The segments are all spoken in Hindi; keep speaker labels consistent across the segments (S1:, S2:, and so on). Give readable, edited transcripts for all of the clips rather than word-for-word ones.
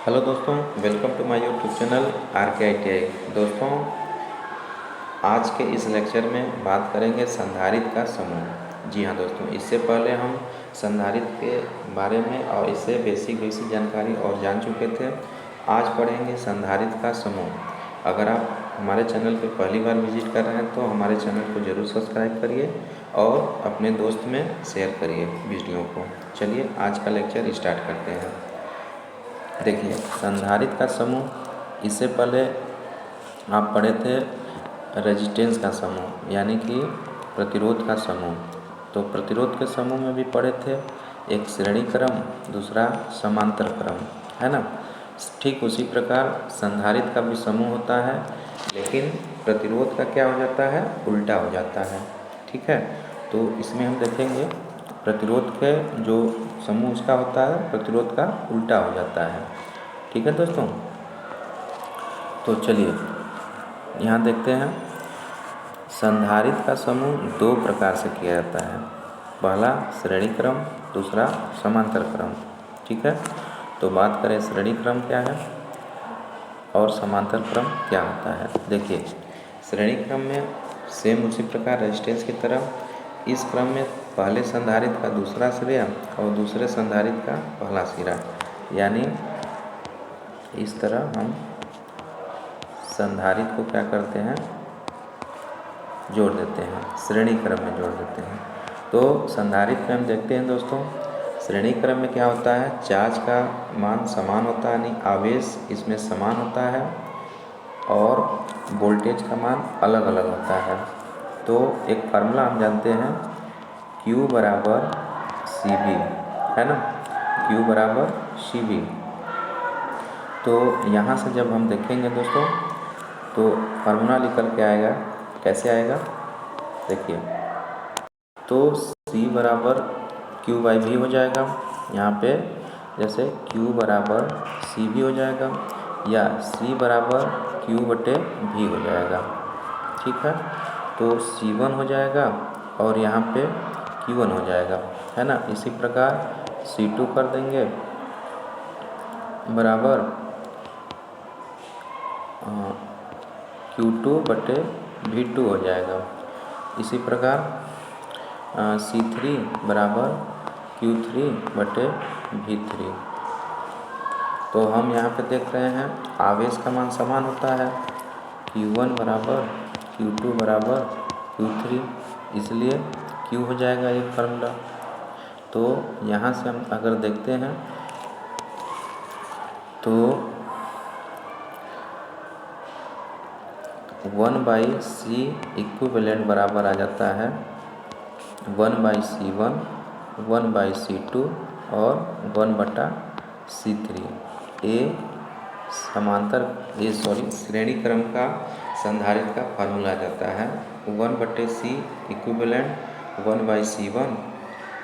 S1: हेलो दोस्तों, welcome to my YouTube channel RK ITI। दोस्तों, आज के इस लेक्चर में बात करेंगे संधारित्र का समूह। जी हाँ दोस्तों, इससे पहले हम संधारित्र के बारे में और इससे बेसिक जानकारी और जान चुके थे। आज पढ़ेंगे संधारित्र का समूह। अगर आप हमारे चैनल पर पहली बार विजिट कर रहे हैं तो हमारे चैनल को ज़रूर सब्सक्राइब करिए और अपने दोस्त में शेयर करिए वीडियो को। चलिए आज का लेक्चर स्टार्ट करते हैं। देखिए, संधारित्र का समूह, इससे पहले आप पढ़े थे रेजिस्टेंस का समूह यानी कि प्रतिरोध का समूह। तो प्रतिरोध के समूह में भी पढ़े थे, एक श्रेणी क्रम, दूसरा समांतर क्रम, है ना। ठीक उसी प्रकार संधारित्र का भी समूह होता है, लेकिन प्रतिरोध का क्या हो जाता है, उल्टा हो जाता है। ठीक है, तो इसमें हम देखेंगे प्रतिरोध के जो समूह उसका होता है, प्रतिरोध का उल्टा हो जाता है। ठीक है दोस्तों, तो चलिए यहाँ देखते हैं। संधारित्र का समूह दो प्रकार से किया जाता है, पहला श्रेणी क्रम, दूसरा समांतर क्रम। ठीक है, तो बात करें श्रेणी क्रम क्या है और समांतर क्रम क्या होता है। देखिए, श्रेणी क्रम में सेम उसी प्रकार रेजिस्टेंस की तरह, इस क्रम में पहले संधारित्र का दूसरा सिरा और दूसरे संधारित्र का पहला सिरा, यानी इस तरह हम संधारित्र को क्या करते हैं, जोड़ देते हैं, श्रेणी क्रम में जोड़ देते हैं। तो संधारित्र में हम देखते हैं दोस्तों, श्रेणी क्रम में क्या होता है, चार्ज का मान समान होता है, यानी आवेश इसमें समान होता है और वोल्टेज का मान अलग अलग होता है। तो एक फार्मूला हम जानते हैं, Q बराबर CV, है ना, Q बराबर CV। तो यहाँ से जब हम देखेंगे दोस्तों, तो फार्मूला निकल के आएगा, कैसे आएगा देखिए। तो C बराबर Q/V हो जाएगा, यहाँ पे जैसे Q बराबर CV हो जाएगा या C बराबर Q/V हो जाएगा। ठीक है, तो C1 हो जाएगा और यहाँ पे Q1 हो जाएगा, है ना। इसी प्रकार C2 कर देंगे बराबर Q2/V2 हो जाएगा। इसी प्रकार C3 बराबर Q3/V3। तो हम यहाँ पे देख रहे हैं आवेश का मान समान होता है, Q1 बराबर Q2 बराबर Q3, इसलिए Q हो जाएगा ये फार्मूला। तो यहाँ से हम अगर देखते हैं तो 1/C इक्विवेलेंट बराबर आ जाता है 1/C1, 1/C2 और 1/C3। श्रेणी क्रम का संधारित्र का फार्मूला आ जाता है 1/C equivalent 1/C1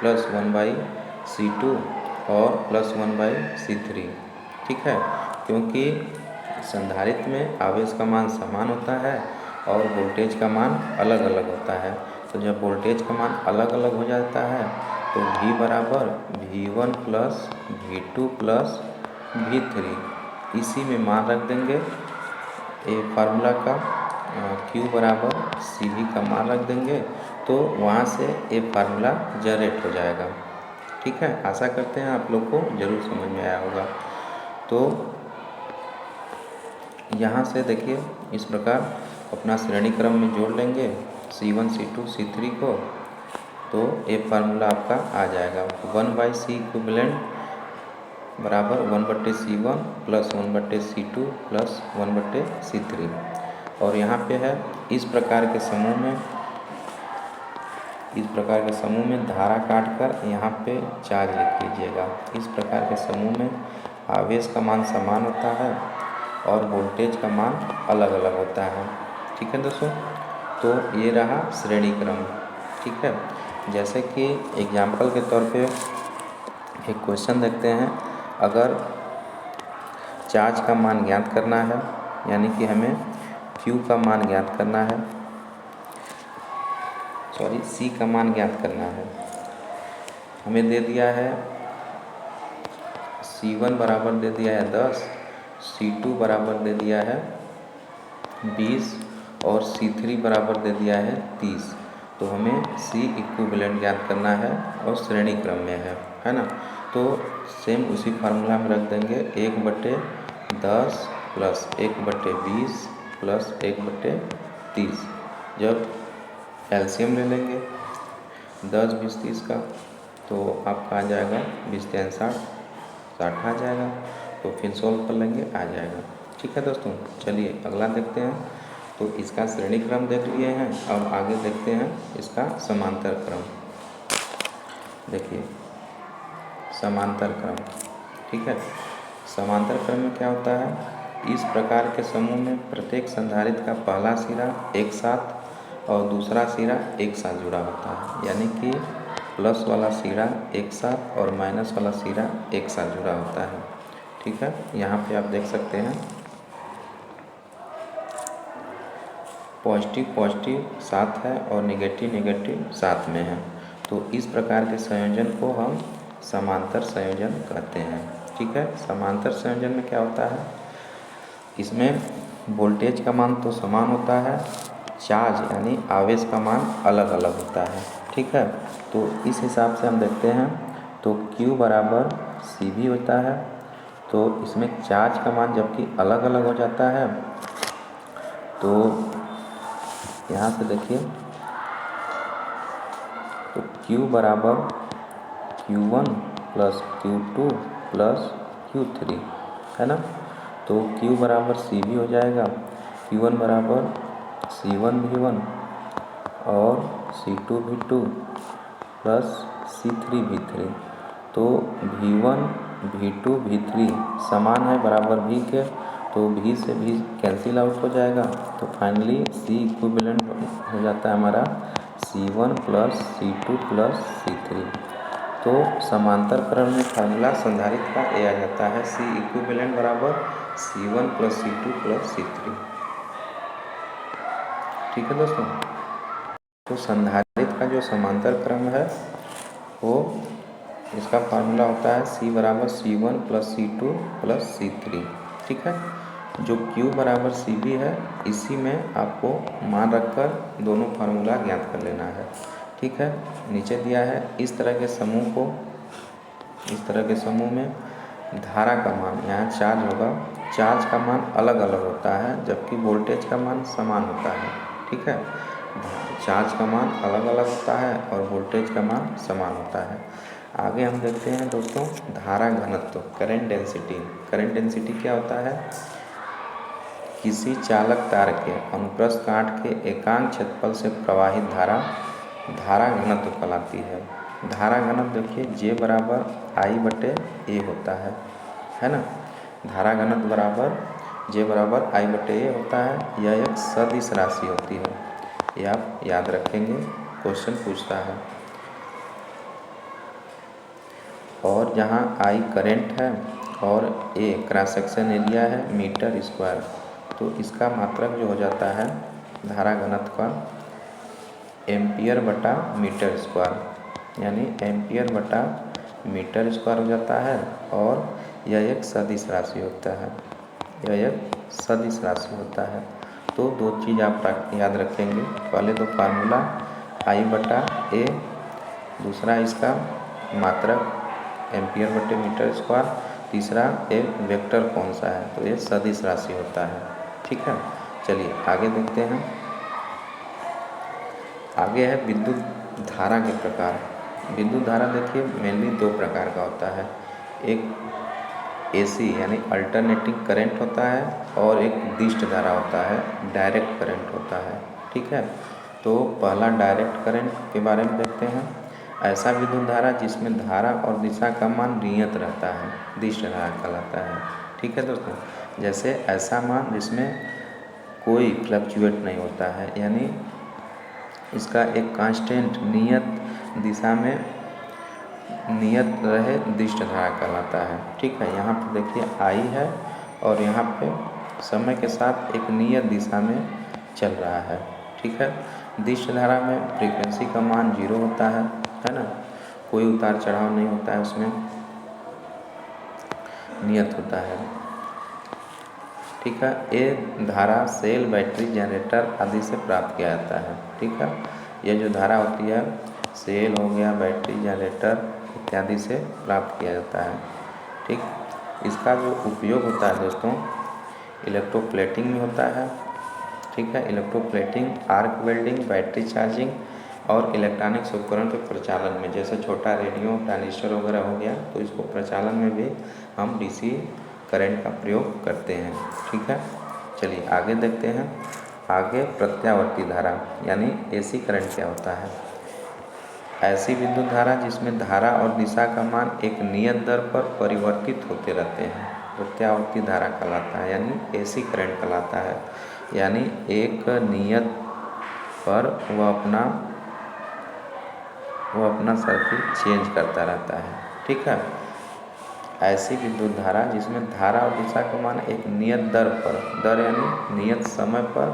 S1: plus 1/C2 और प्लस 1/C3। ठीक है, क्योंकि संधारित्र में आवेश का मान समान होता है और वोल्टेज का मान अलग अलग होता है। तो जब वोल्टेज का मान अलग अलग हो जाता है तो V बराबर V1 plus V2 plus V3, इसी में मान रख देंगे ये फार्मूला का, Q बराबर CV का मान रख देंगे, तो वहाँ से ये फार्मूला जनरेट हो जाएगा। ठीक है, आशा करते हैं आप लोग को ज़रूर समझ में आया होगा। तो यहाँ से देखिए, इस प्रकार अपना श्रेणी क्रम में जोड़ लेंगे C1, C2, C3 को, तो ये फार्मूला आपका आ जाएगा 1/C इक्विवेलेंट बराबर 1/C1 plus 1/C2 plus 1/C3। और यहाँ पे है इस प्रकार के समूह में धारा काट कर यहाँ पे चार्ज लिख लीजिएगा। इस प्रकार के समूह में आवेश का मान समान होता है और वोल्टेज का मान अलग अलग होता है। ठीक है दोस्तों, तो ये रहा श्रेणी क्रम। ठीक है, जैसे कि एग्जाम्पल के तौर पे एक क्वेश्चन देखते हैं। अगर चार्ज का मान ज्ञात करना है, यानी कि हमें Q का मान ज्ञात करना है, C का मान ज्ञात करना है। हमें दे दिया है C1 बराबर दे दिया है 10, C2 बराबर दे दिया है 20 और C3 बराबर दे दिया है 30। तो हमें C इक्विवेलेंट ज्ञात करना है और श्रेणी क्रम में है ना। तो सेम उसी फार्मूला में रख देंगे 1/10 प्लस 1/20 प्लस 1/30। जब एलसीएम ले लेंगे 10, 20, 30 का, तो आपका आ जाएगा 20 3 60, 60 आ जाएगा। तो फिर सोल्व कर लेंगे, आ जाएगा। ठीक है दोस्तों, चलिए अगला देखते हैं। तो इसका श्रेणी क्रम देख लिए हैं, अब आगे देखते हैं इसका समांतर क्रम। देखिए समांतर क्रम, ठीक है। समांतर क्रम में क्या होता है, इस प्रकार के समूह में प्रत्येक संधारित्र का पहला सिरा एक साथ और दूसरा सिरा एक साथ जुड़ा होता है, यानी कि प्लस वाला सिरा एक साथ और माइनस वाला सिरा एक साथ जुड़ा होता है। ठीक है, यहाँ पे आप देख सकते हैं पॉजिटिव पॉजिटिव साथ है और नेगेटिव नेगेटिव साथ में है। तो इस प्रकार के संयोजन को हम समांतर संयोजन कहते हैं। ठीक है, समांतर संयोजन में क्या होता है, इसमें वोल्टेज का मान तो समान होता है, चार्ज यानी आवेश का मान अलग अलग होता है। ठीक है, तो इस हिसाब से हम देखते हैं तो Q बराबर CV होता है। तो इसमें चार्ज का मान जबकि अलग अलग हो जाता है, तो यहाँ से देखिए तो Q बराबर Q1 plus Q2 plus Q3 है ना। तो Q बराबर CV हो जाएगा, Q1 बराबर C1V1 और C2V2 प्लस C3V3। तो V1 V2 V3 समान है बराबर V के, तो V से V कैंसिल आउट हो जाएगा। तो फाइनली C इक्विवेलेंट हो जाता है हमारा C1 plus C2 plus C3। तो समांतर क्रम में फार्मूला संधारित्र का ये आ जाता है C इक्विवेलेंट बराबर C1 plus C2 plus C3। ठीक है दोस्तों, तो संधारित्र का जो समांतर क्रम है वो इसका फार्मूला होता है C बराबर C1 plus C2 plus C3। ठीक है, जो Q बराबर CV है इसी में आपको मान रखकर दोनों फार्मूला ज्ञात कर लेना है। ठीक है, नीचे दिया है इस तरह के समूह को, इस तरह के समूह में धारा का मान, यहाँ चार्ज होगा, चार्ज का मान अलग अलग होता है जबकि वोल्टेज का मान समान होता है। ठीक है, चार्ज का मान अलग अलग होता है और वोल्टेज का मान समान होता है। आगे हम देखते हैं दोस्तों धारा घनत्व, करंट डेंसिटी। करंट डेंसिटी क्या होता है, किसी चालक तार के अनुप्रस्थ काट के एकांक क्षेत्रफल से प्रवाहित धारा धारा घनत्व कहलाती है। धारा घनत्व देखिए J बराबर I/A होता है ना। धारा घनत्व बराबर J बराबर I/A होता है। यह एक सदिश राशि होती है, ये आप याद रखेंगे, क्वेश्चन पूछता है। और जहाँ I करंट है और A क्रॉस सेक्शन एरिया है मीटर स्क्वायर, तो इसका मात्रक जो हो जाता है धारा घनत्व का एम्पियर बटा मीटर स्क्वायर, यानी एम्पियर बटा मीटर स्क्वायर हो जाता है। और यह एक सदिश राशि होता है, यह एक सदिश राशि होता है। तो दो चीज़ आप याद रखेंगे, पहले तो फार्मूला I/A, दूसरा इसका मात्रक एम्पियर बटे मीटर स्क्वायर, तीसरा एक वेक्टर कौन सा है, तो ये सदिश राशि होता है। ठीक है, चलिए आगे देखते हैं। आगे है विद्युत धारा के प्रकार। विद्युत धारा देखिए मेनली दो प्रकार का होता है, एक AC यानी अल्टरनेटिंग करंट होता है और एक दिष्ट धारा होता है, डायरेक्ट करंट होता है। ठीक है, तो पहला डायरेक्ट करंट के बारे में देखते हैं। ऐसा विद्युत धारा जिसमें धारा और दिशा का मान नियत रहता है, दिष्ट धारा कहलाता है। ठीक है दोस्तों, जैसे ऐसा मान जिसमें कोई फ्लक्चुएट नहीं होता है, यानी इसका एक कांस्टेंट नियत दिशा में नियत रहे, दिष्ट धारा कहलाता है। ठीक है, यहाँ पे देखिए I है और यहाँ पे समय के साथ एक नियत दिशा में चल रहा है। ठीक है, दिष्ट धारा में फ्रीक्वेंसी का मान 0 होता है ना, कोई उतार चढ़ाव नहीं होता है उसमें। नियत होता है। ठीक है, ये धारा सेल, बैटरी, जनरेटर आदि से प्राप्त किया जाता है। ठीक है, ये जो धारा होती है सेल हो गया, बैटरी, जनरेटर इत्यादि से प्राप्त किया जाता है। ठीक, इसका जो उपयोग होता है दोस्तों इलेक्ट्रोप्लेटिंग में होता है। ठीक है, electroplating, arc welding, battery charging और इलेक्ट्रॉनिक्स उपकरण के प्रचालन में, जैसे छोटा रेडियो, ट्रांजिस्टर वगैरह हो गया, तो इसको प्रचालन में भी हम डीसी करंट का प्रयोग करते हैं। ठीक है, चलिए आगे देखते हैं। आगे प्रत्यावर्ती धारा यानी एसी करंट क्या होता है। ऐसी विद्युत धारा जिसमें धारा और दिशा का मान एक नियत दर पर परिवर्तित होते रहते हैं प्रत्यावर्ती धारा कहलाता है, यानी एसी करंट कहलाता है। यानी एक नियत पर वह अपना सर्किट चेंज करता रहता है। ठीक है, ऐसी विद्युत धारा जिसमें धारा और दिशा का मान एक नियत दर पर, दर यानी नियत समय पर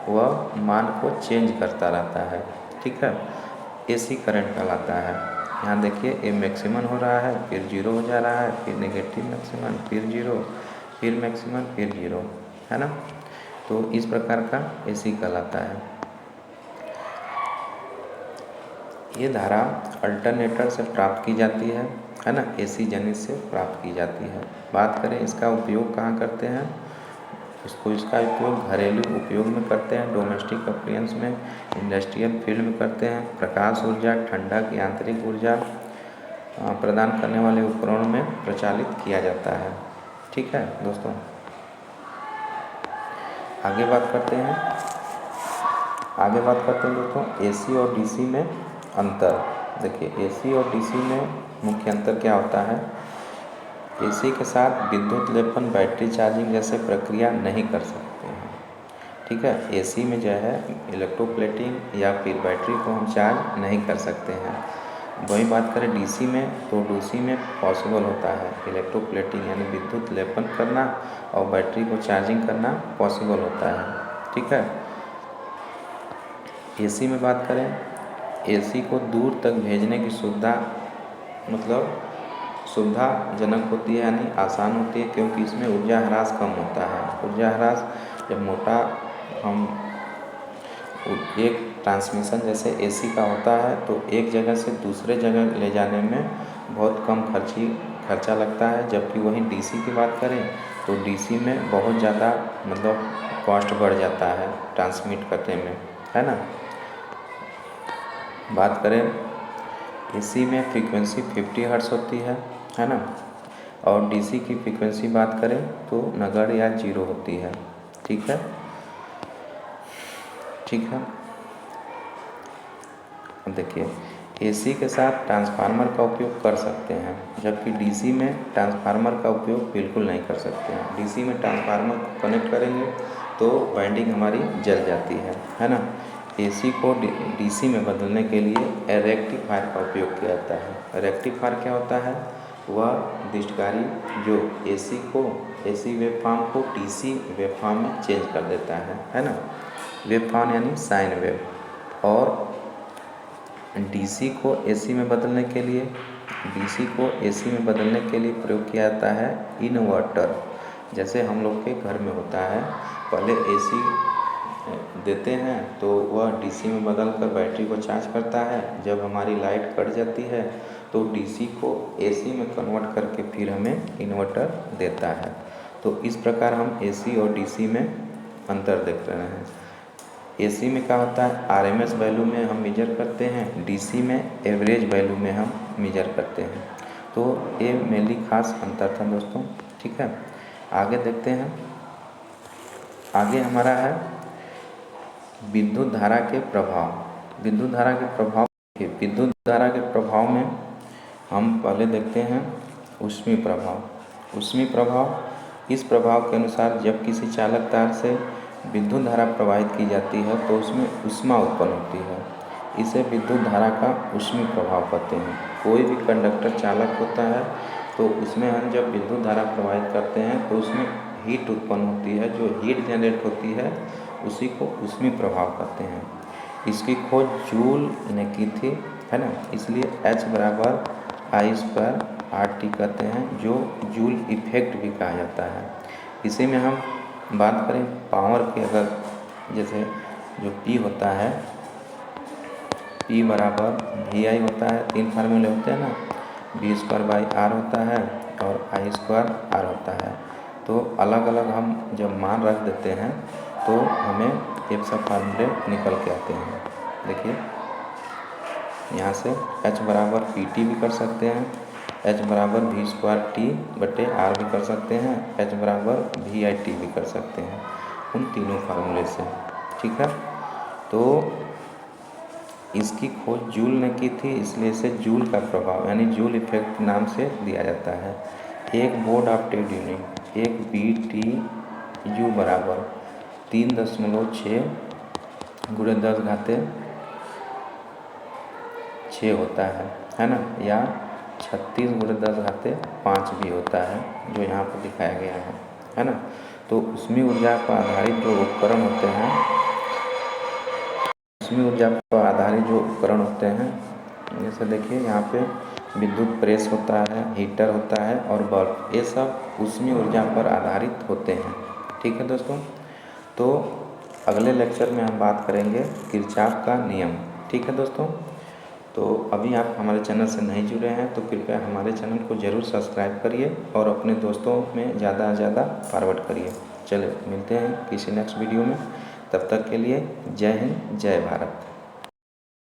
S1: वह मान को चेंज करता रहता है। ठीक है, एसी करंट कहलाता है। यहाँ देखिए ये मैक्सिमम हो रहा है, फिर जीरो हो जा रहा है, फिर नेगेटिव मैक्सिमम, फिर जीरो, फिर मैक्सिमम, फिर जीरो, है ना। तो इस प्रकार का एसी कहलाता है। ये धारा अल्टरनेटर से प्राप्त की जाती है ना, एसी जनित से प्राप्त की जाती है। बात करें इसका उपयोग कहाँ करते हैं, इसका उपयोग घरेलू उपयोग में करते हैं, डोमेस्टिक अप्लायंस में, इंडस्ट्रियल फील्ड में करते हैं, प्रकाश ऊर्जा, ठंडक, यांत्रिक ऊर्जा प्रदान करने वाले उपकरणों में प्रचालित किया जाता है। ठीक है दोस्तों, आगे बात करते हैं दोस्तों एसी और डीसी में अंतर। देखिए एसी और डीसी में मुख्य अंतर क्या होता है। एसी के साथ विद्युत लेपन, बैटरी चार्जिंग जैसे प्रक्रिया नहीं कर सकते हैं। ठीक है, एसी में जो है इलेक्ट्रोप्लेटिंग या फिर बैटरी को हम चार्ज नहीं कर सकते हैं। वही बात करें डीसी में, तो डीसी में पॉसिबल होता है इलेक्ट्रोप्लेटिंग यानी विद्युत लेपन करना और बैटरी को चार्जिंग करना पॉसिबल होता है। ठीक है, एसी में बात करें, एसी को दूर तक भेजने की सुविधा मतलब सुविधाजनक होती है यानी आसान होती है, क्योंकि इसमें ऊर्जा ह्रास कम होता है। ऊर्जा ह्रास जब मोटा हम एक ट्रांसमिशन जैसे एसी का होता है तो एक जगह से दूसरे जगह ले जाने में बहुत कम खर्चा लगता है, जबकि वहीं डीसी की बात करें तो डीसी में बहुत ज़्यादा मतलब कॉस्ट बढ़ जाता है ट्रांसमिट करने में, है ना। बात करें एसी में फ्रीक्वेंसी 50 हर्ट्ज होती है ना, और डीसी की फ्रीक्वेंसी बात करें तो नगण्य या जीरो होती है। ठीक है, देखिए एसी के साथ ट्रांसफार्मर का उपयोग कर सकते हैं, जबकि डीसी में ट्रांसफार्मर का उपयोग बिल्कुल नहीं कर सकते हैं। डीसी में ट्रांसफार्मर को कनेक्ट करेंगे तो वाइंडिंग हमारी जल जाती है ना। एसी को डीसी में बदलने के लिए रेक्टिफायर का उपयोग किया जाता है। रेक्टिफायर क्या होता है, वह डिस्टकारी जो एसी वेवफॉर्म को डीसी वेवफॉर्म में चेंज कर देता है ना। वेवफॉर्म यानी साइन वेव, और डीसी को एसी में बदलने के लिए प्रयोग किया जाता है इन्वर्टर। जैसे हम लोग के घर में होता है, पहले एसी देते हैं तो वह डीसी में बदल कर बैटरी को चार्ज करता है। जब हमारी लाइट कट जाती है तो डीसी को एसी में कन्वर्ट करके फिर हमें इन्वर्टर देता है। तो इस प्रकार हम एसी और डीसी में अंतर देख रहे हैं। एसी में क्या होता है, आरएमएस वैल्यू में हम मेजर करते हैं, डीसी में एवरेज वैल्यू में हम मेजर करते हैं। तो ये मेनली खास अंतर था दोस्तों। ठीक है, आगे देखते हैं। आगे हमारा है विद्युत धारा के प्रभाव। विद्युत धारा के प्रभाव में हम पहले देखते हैं ऊष्मीय प्रभाव। इस प्रभाव के अनुसार जब किसी चालक तार से विद्युत धारा प्रवाहित की जाती है तो उसमें ऊष्मा उत्पन्न होती है। इसे विद्युत धारा का ऊष्मीय प्रभाव कहते हैं। कोई भी कंडक्टर चालक होता है तो उसमें हम जब विद्युत धारा प्रवाहित करते हैं तो उसमें हीट उत्पन्न होती है। जो हीट जनरेट होती है उसी को ऊष्मीय प्रभाव कहते हैं। इसकी खोज जूल ने की थी, है ना। इसलिए H बराबर आई स्क्वायर आर टी कहते हैं, जो जूल इफेक्ट भी कहा जाता है। इसी में हम बात करें पावर की, अगर जैसे जो P होता है, P बराबर वी आई होता है, 3 फार्मूले होते हैं ना, वी स्क्वायर बाई आर होता है और आई स्क्वायर आर होता है। तो अलग अलग हम जब मान रख देते हैं तो हमें ये सब फार्मूले निकल के आते हैं। देखिए यहाँ से H बराबर पी टी भी कर सकते हैं, H बराबर वी स्क्वायर टी बटे आर भी कर सकते हैं, H बराबर वी आई टी भी कर सकते हैं उन तीनों फार्मूले से। ठीक है, तो इसकी खोज जूल ने की थी, इसलिए इसे जूल का प्रभाव यानी जूल इफेक्ट नाम से दिया जाता है। एक बोर्ड ऑप्टेड यूनिट, एक बी टी यू बराबर 3.6 गुणे 10⁻6 होता है ना, या 36 गुणे 10⁻5 भी होता है, जो यहाँ पर दिखाया गया है ना। तो उसमें ऊर्जा पर आधारित जो उपकरण होते हैं, जैसे देखिए यहाँ पे विद्युत प्रेस होता है, हीटर होता है और बल्ब, ये सब उसमें ऊर्जा पर आधारित होते हैं। ठीक है दोस्तों, तो अगले लेक्चर में हम बात करेंगे किरचॉफ का नियम। ठीक है दोस्तों, तो अभी आप हमारे चैनल से नहीं जुड़े हैं तो कृपया हमारे चैनल को ज़रूर सब्सक्राइब करिए और अपने दोस्तों में ज़्यादा से ज़्यादा फॉरवर्ड करिए। चलिए मिलते हैं किसी नेक्स्ट वीडियो में, तब तक के लिए जय हिंद जय भारत।